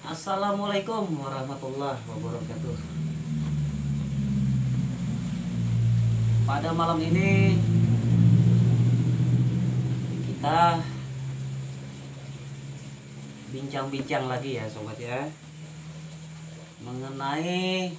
Assalamualaikum warahmatullahi wabarakatuh. Pada malam ini kita bincang-bincang lagi ya sobat ya, mengenai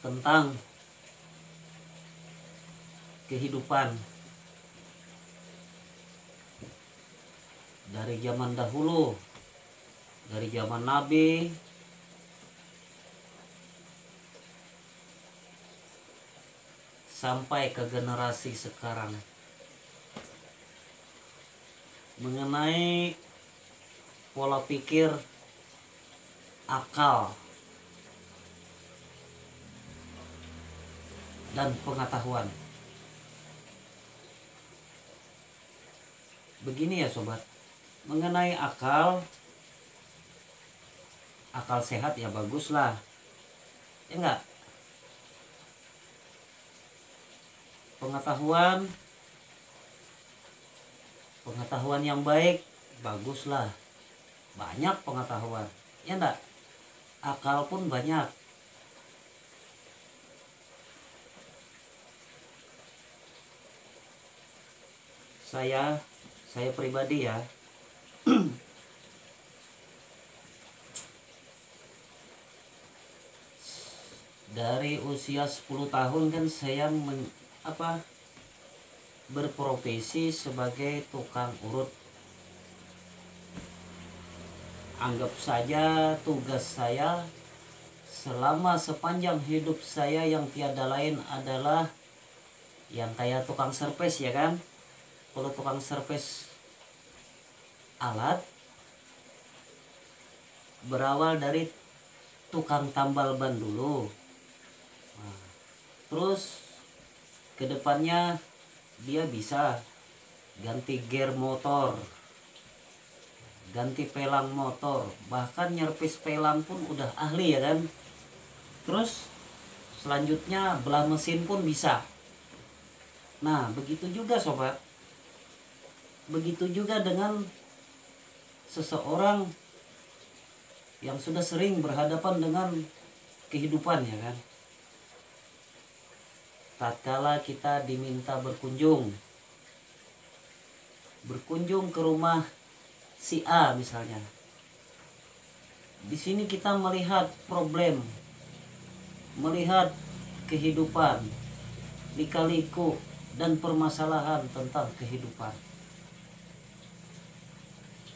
tentang kehidupan dari zaman dahulu, dari zaman Nabi sampai ke generasi sekarang, mengenai pola pikir, akal, dan pengetahuan. Begini ya sobat, mengenai akal sehat ya bagus lah, ya enggak. Pengetahuan yang baik baguslah, banyak pengetahuan, ya enggak. Akal pun banyak. Saya pribadi ya, dari usia 10 tahun kan saya berprofesi sebagai tukang urut. Anggap saja tugas saya selama sepanjang hidup saya yang tiada lain adalah yang kayak tukang servis ya kan. Kalau tukang servis alat berawal dari tukang tambal ban dulu. Nah, terus kedepannya dia bisa ganti gear motor, ganti pelang motor, bahkan nyervis pelang pun udah ahli ya kan. Terus selanjutnya belah mesin pun bisa. Nah begitu juga sobat, begitu juga dengan seseorang yang sudah sering berhadapan dengan kehidupan ya kan. Tatkala kita diminta berkunjung ke rumah si A misalnya, di sini kita melihat problem, melihat kehidupan, lika-liku dan permasalahan tentang kehidupan.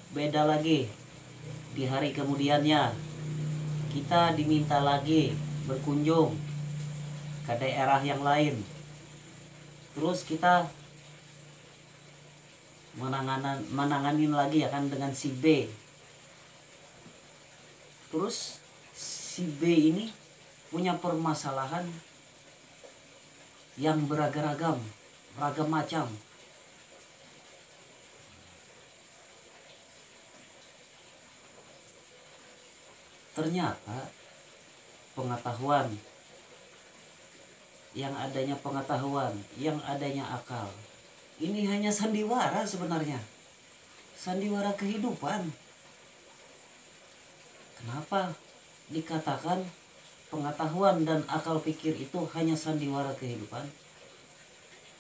Beda lagi di hari kemudiannya, kita diminta lagi berkunjung ke daerah yang lain. Terus kita menanganin lagi ya kan dengan si B. Terus si B ini punya permasalahan yang beragam macam. Ternyata yang adanya akal ini hanya sandiwara sebenarnya, sandiwara kehidupan. Kenapa dikatakan pengetahuan dan akal pikir itu hanya sandiwara kehidupan?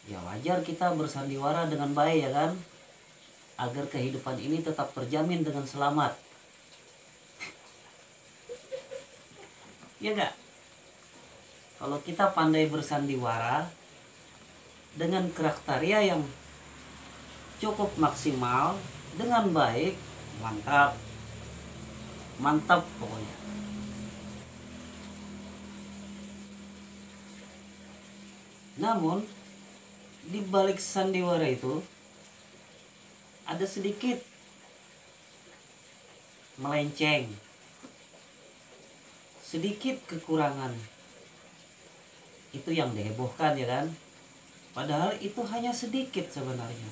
Ya wajar kita bersandiwara dengan baik ya kan, agar kehidupan ini tetap terjamin dengan selamat. Ya enggak? Kalau kita pandai bersandiwara dengan kriteria yang cukup maksimal, dengan baik, mantap pokoknya. Namun di balik sandiwara itu ada sedikit melenceng, sedikit kekurangan. Itu yang dihebohkan ya kan. Padahal itu hanya sedikit sebenarnya,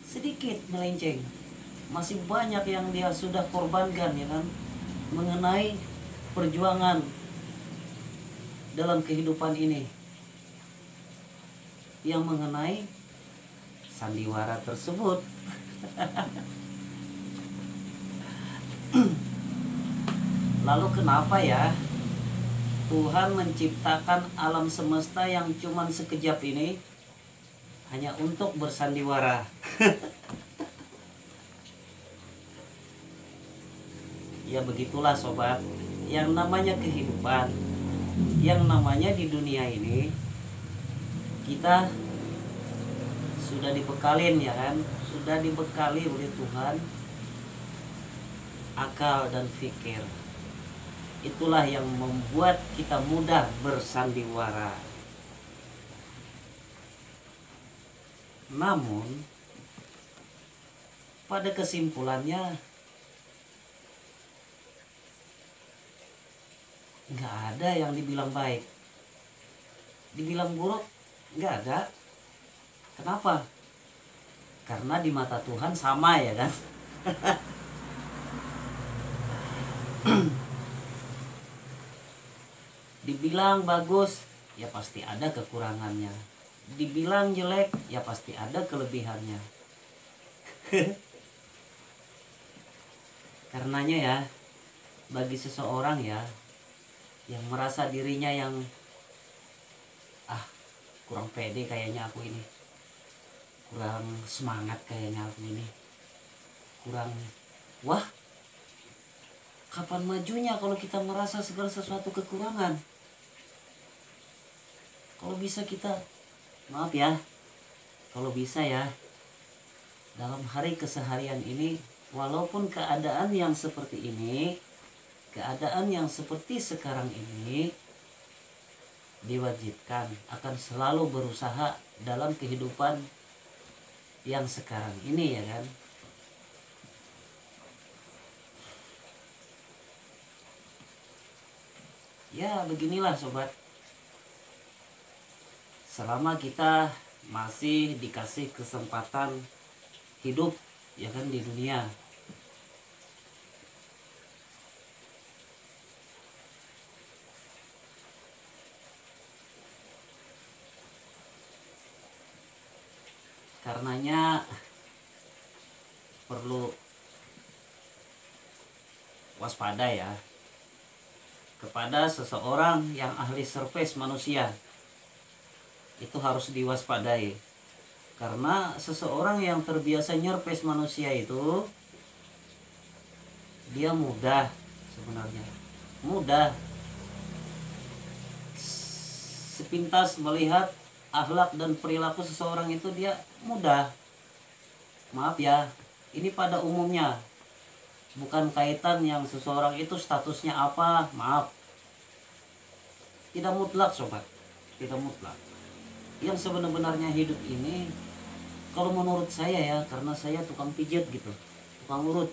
sedikit melenceng. Masih banyak yang dia sudah korbankan ya kan, mengenai perjuangan dalam kehidupan ini, yang mengenai sandiwara tersebut. Lalu kenapa ya Tuhan menciptakan alam semesta yang cuman sekejap ini hanya untuk bersandiwara? Ya begitulah sobat, yang namanya kehidupan, yang namanya di dunia ini kita sudah dibekalin ya kan, sudah dibekali oleh Tuhan akal dan fikir. Itulah yang membuat kita mudah bersandiwara. Namun pada kesimpulannya nggak ada yang dibilang baik, dibilang buruk nggak ada. Kenapa? Karena di mata Tuhan sama ya kan. Dibilang bagus ya pasti ada kekurangannya, dibilang jelek ya pasti ada kelebihannya. Karenanya ya, bagi seseorang ya yang merasa dirinya yang kurang pede kayaknya aku ini, kurang semangat kayaknya aku ini, kurang wah, kapan majunya kalau kita merasa segala sesuatu kekurangan? Kalau bisa kita, maaf ya, kalau bisa ya, dalam hari keseharian ini, walaupun keadaan yang seperti ini, keadaan yang seperti sekarang ini, diwajibkan akan selalu berusaha dalam kehidupan yang sekarang ini ya kan. Ya beginilah sobat, selama kita masih dikasih kesempatan hidup ya kan di dunia, karenanya perlu waspada ya kepada seseorang yang ahli survei manusia. Itu harus diwaspadai, karena seseorang yang terbiasa nyerpes manusia itu dia mudah, sebenarnya mudah sepintas melihat akhlak dan perilaku seseorang itu, dia mudah. Maaf ya, ini pada umumnya, bukan kaitan yang seseorang itu statusnya apa, maaf, tidak mutlak sobat, tidak mutlak. Yang sebenarnya hidup ini, kalau menurut saya ya, karena saya tukang pijat gitu, tukang urut,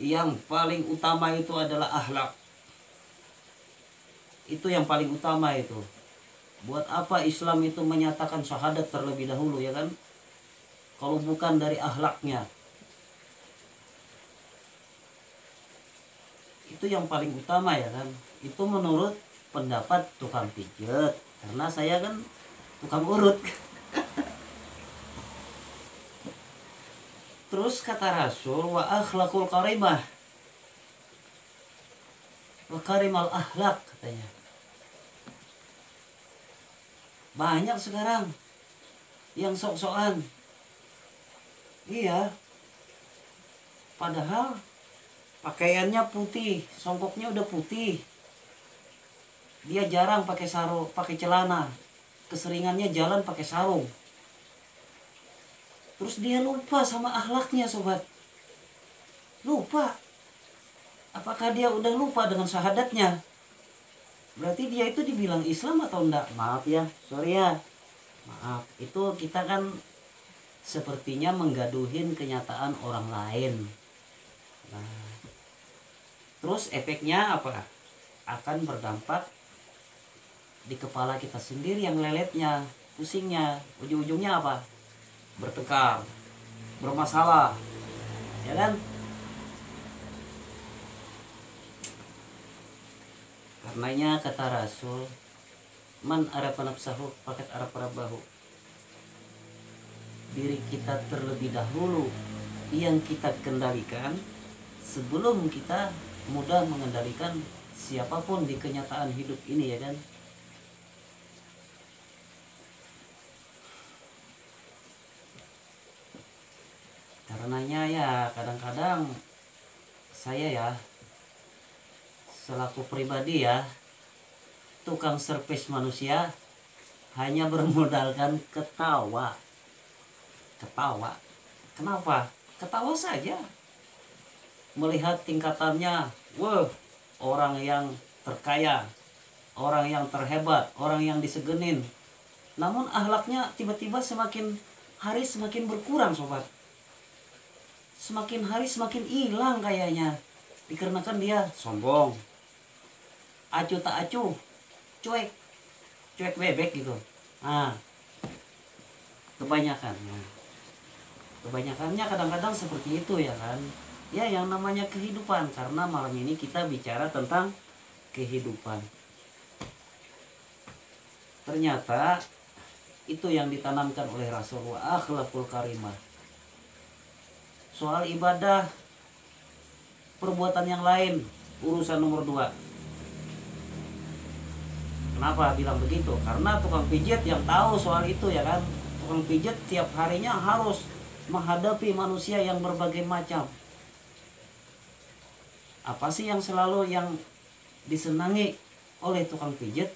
yang paling utama itu adalah akhlak. Itu yang paling utama itu. Buat apa Islam itu menyatakan syahadat terlebih dahulu ya kan, kalau bukan dari akhlaknya. Itu yang paling utama ya kan. Itu menurut pendapat tukang pijat, karena saya kan tukang urut. Terus kata Rasul, wa akhlaqul karimah, wa karimal akhlak katanya. Banyak sekarang yang sok-sokan. Iya, padahal pakaiannya putih, songkoknya udah putih, dia jarang pakai sarung, pakai celana, keseringannya jalan pakai sarung. Terus dia lupa sama akhlaknya sobat, lupa. Apakah dia udah lupa dengan syahadatnya? Berarti dia itu dibilang Islam atau enggak? Maaf ya, sorry ya, maaf. Itu kita kan sepertinya menggaduhin kenyataan orang lain. Nah, terus efeknya apa? Akan berdampak di kepala kita sendiri yang leletnya, pusingnya, ujung-ujungnya apa? Bertengkar, bermasalah, ya kan? Karenanya kata Rasul, man arafa nafsahu faqad arafa rabbahu. Diri kita terlebih dahulu yang kita kendalikan, sebelum kita mudah mengendalikan siapapun di kenyataan hidup ini, ya kan. Karenanya ya kadang-kadang saya ya selaku pribadi ya tukang servis manusia hanya bermodalkan ketawa. Kenapa? Ketawa saja. Melihat tingkatannya, wah, orang yang terkaya, orang yang terhebat, orang yang disegenin. Namun akhlaknya tiba-tiba semakin hari semakin berkurang, sobat. Semakin hari semakin hilang kayaknya. Dikarenakan dia sombong, acuh tak acuh, cuek bebek gitu. Nah, kebanyakannya kadang-kadang seperti itu, ya kan. Ya, yang namanya kehidupan, karena malam ini kita bicara tentang kehidupan. Ternyata itu yang ditanamkan oleh Rasulullah, akhlakul karimah. Soal ibadah, perbuatan yang lain, urusan nomor 2. Kenapa bilang begitu? Karena tukang pijit yang tahu soal itu, ya kan. Tukang pijit tiap harinya harus menghadapi manusia yang berbagai macam. Apa sih yang selalu yang disenangi oleh tukang pijit?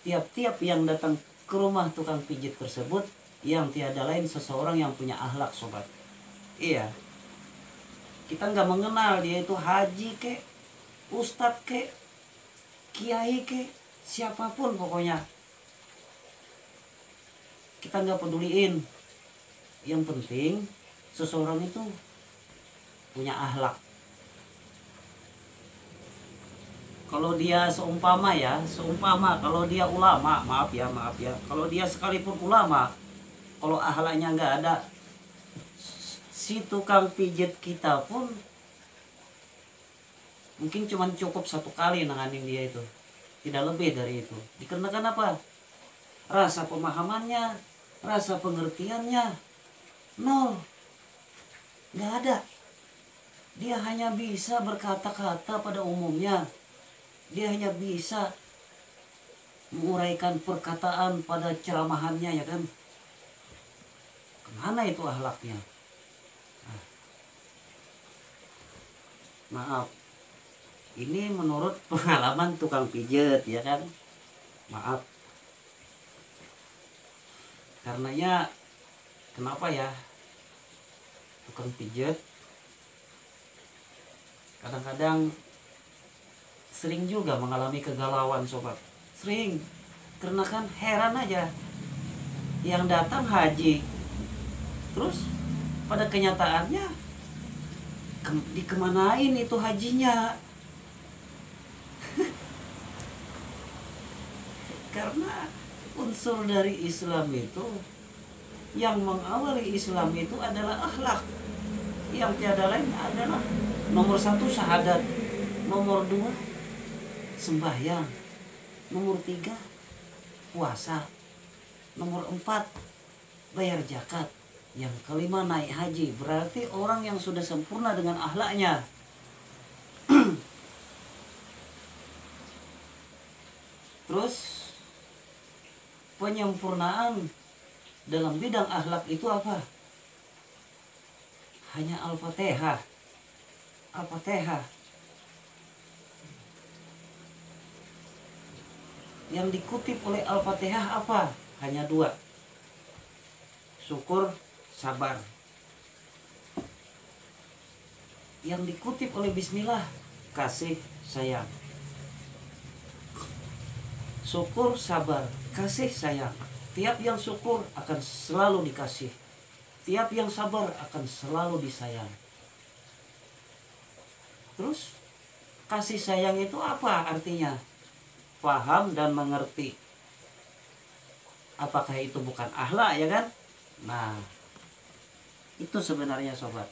Tiap-tiap yang datang ke rumah tukang pijit tersebut, yang tiada lain seseorang yang punya akhlak, sobat. Iya. Kita nggak mengenal dia itu haji ke, ustadz ke, kiai ke, siapapun pokoknya. Kita nggak peduliin. Yang penting seseorang itu punya akhlak. Kalau dia seumpama kalau dia ulama, maaf ya, kalau dia sekalipun ulama, kalau akhlaknya nggak ada, si tukang pijit kita pun mungkin cuma cukup 1 kali nanganin dia itu, tidak lebih dari itu. Dikarenakan apa? Rasa pemahamannya, rasa pengertiannya nol, nggak ada. Dia hanya bisa berkata-kata pada umumnya. Dia hanya bisa menguraikan perkataan pada ceramahannya, ya kan. Kemana itu akhlaknya? Maaf, ini menurut pengalaman tukang pijet, ya kan. Maaf. Karenanya kenapa ya tukang pijet kadang-kadang sering juga mengalami kegalauan, sobat. Sering. Karena kan heran aja, yang datang haji, terus pada kenyataannya dikemanain itu hajinya. Karena unsur dari Islam itu, yang mengawali Islam itu adalah akhlak, yang tiada lain adalah nomor 1 syahadat, nomor 2 sembahyang, nomor 3 puasa, nomor 4 bayar zakat, yang kelima naik haji. Berarti orang yang sudah sempurna dengan akhlaknya. Terus penyempurnaan dalam bidang akhlak itu apa? Hanya Al-Fatihah. Yang dikutip oleh Al-Fatihah apa? Hanya 2. Syukur, sabar. Yang dikutip oleh Bismillah, kasih, sayang. Syukur, sabar, kasih, sayang. Tiap yang syukur akan selalu dikasih. Tiap yang sabar akan selalu disayang. Terus kasih sayang itu apa artinya? Paham dan mengerti. Apakah itu bukan akhlak, ya kan? Nah, itu sebenarnya, sobat.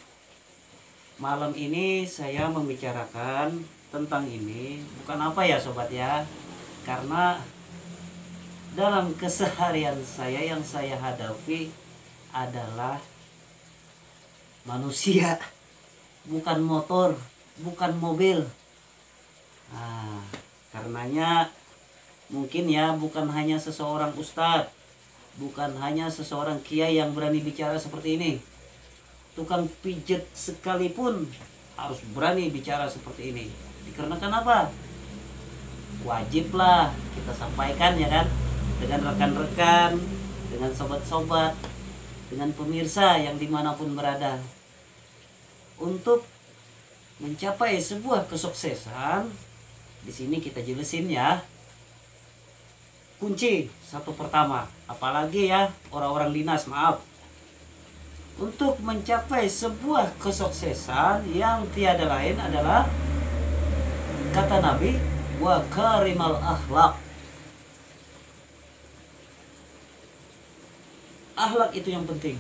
Malam ini saya membicarakan tentang ini bukan apa ya, sobat ya, karena dalam keseharian saya yang saya hadapi adalah manusia bukan motor, bukan mobil. Nah, karenanya mungkin ya bukan hanya seseorang ustadz, bukan hanya seseorang kiai yang berani bicara seperti ini. Tukang pijet sekalipun harus berani bicara seperti ini. Dikarenakan apa? Wajiblah kita sampaikan ya kan, dengan rekan-rekan, dengan sobat-sobat, dengan pemirsa yang dimanapun berada, untuk mencapai sebuah kesuksesan. Di sini kita jelasin ya, kunci satu pertama, apalagi ya orang-orang dinas, maaf, untuk mencapai sebuah kesuksesan yang tiada lain adalah, kata Nabi, wa karimal akhlak. Akhlak itu yang penting.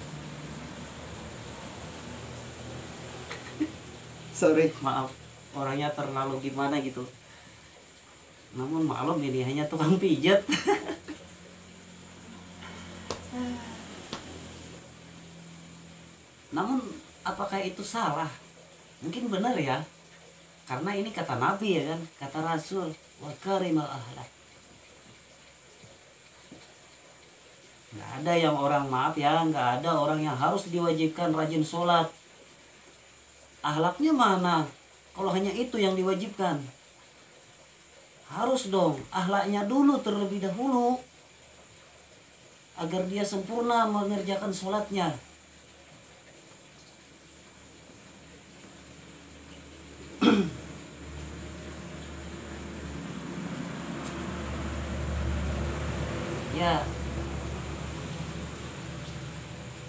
Sorry, maaf, orangnya terlalu gimana gitu. Namun maklum ini hanya tukang pijat. Namun apakah itu salah? Mungkin benar ya, karena ini kata Nabi ya kan, kata Rasul, wa karimal akhlak. Nggak ada yang orang, maaf ya, nggak ada orang yang harus diwajibkan rajin sholat. Akhlaknya mana kalau hanya itu yang diwajibkan? Harus dong akhlaknya dulu terlebih dahulu, agar dia sempurna mengerjakan sholatnya. Ya,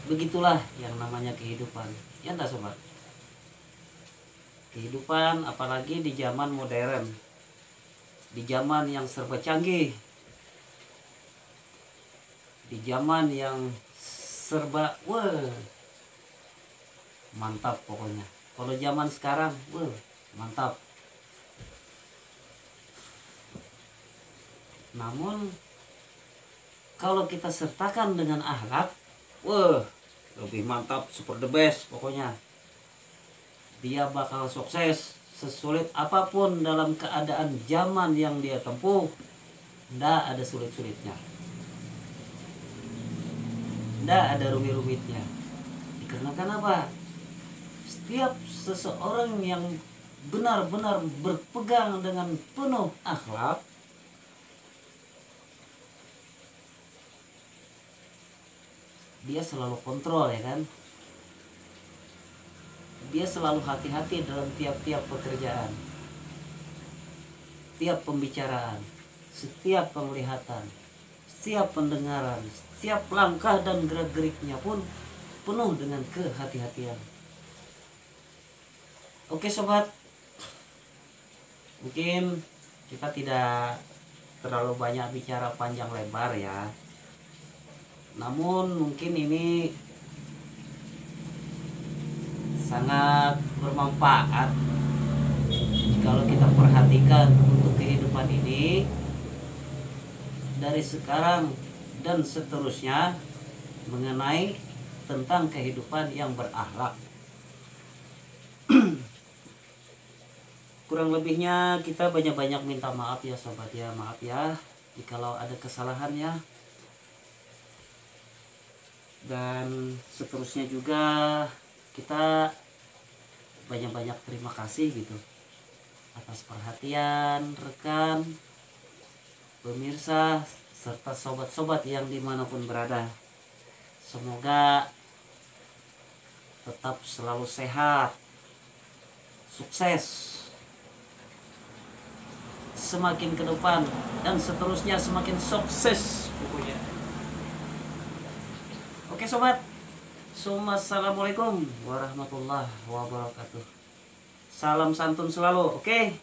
begitulah yang namanya kehidupan. Ya enggak sobat? Kehidupan apalagi di zaman modern, di zaman yang serba canggih, di zaman yang serba mantap pokoknya. Kalau zaman sekarang mantap. Namun kalau kita sertakan dengan akhlak, lebih mantap, super the best pokoknya. Dia bakal sukses sesulit apapun dalam keadaan zaman yang dia tempuh. Nggak ada sulit-sulitnya, nggak ada rumit-rumitnya. Dikarenakan apa? Setiap seseorang yang benar-benar berpegang dengan penuh akhlak, dia selalu kontrol ya kan. Dia selalu hati-hati dalam tiap-tiap pekerjaan, tiap pembicaraan, setiap penglihatan, setiap pendengaran, setiap langkah dan gerak-geriknya pun penuh dengan kehati-hatian. Oke sobat, mungkin kita tidak terlalu banyak bicara panjang lebar ya. Namun mungkin ini sangat bermanfaat kalau kita perhatikan untuk kehidupan ini dari sekarang dan seterusnya, mengenai tentang kehidupan yang berakhlak. Kurang lebihnya kita banyak-banyak minta maaf ya sobat ya, maaf ya jikalau ada kesalahan ya. Dan seterusnya juga kita banyak-banyak terima kasih gitu atas perhatian rekan, pemirsa, serta sobat-sobat yang dimanapun berada. Semoga tetap selalu sehat, sukses, semakin ke depan dan seterusnya semakin sukses pokoknya. Oke sobat, assalamualaikum warahmatullahi wabarakatuh. Salam santun selalu, oke?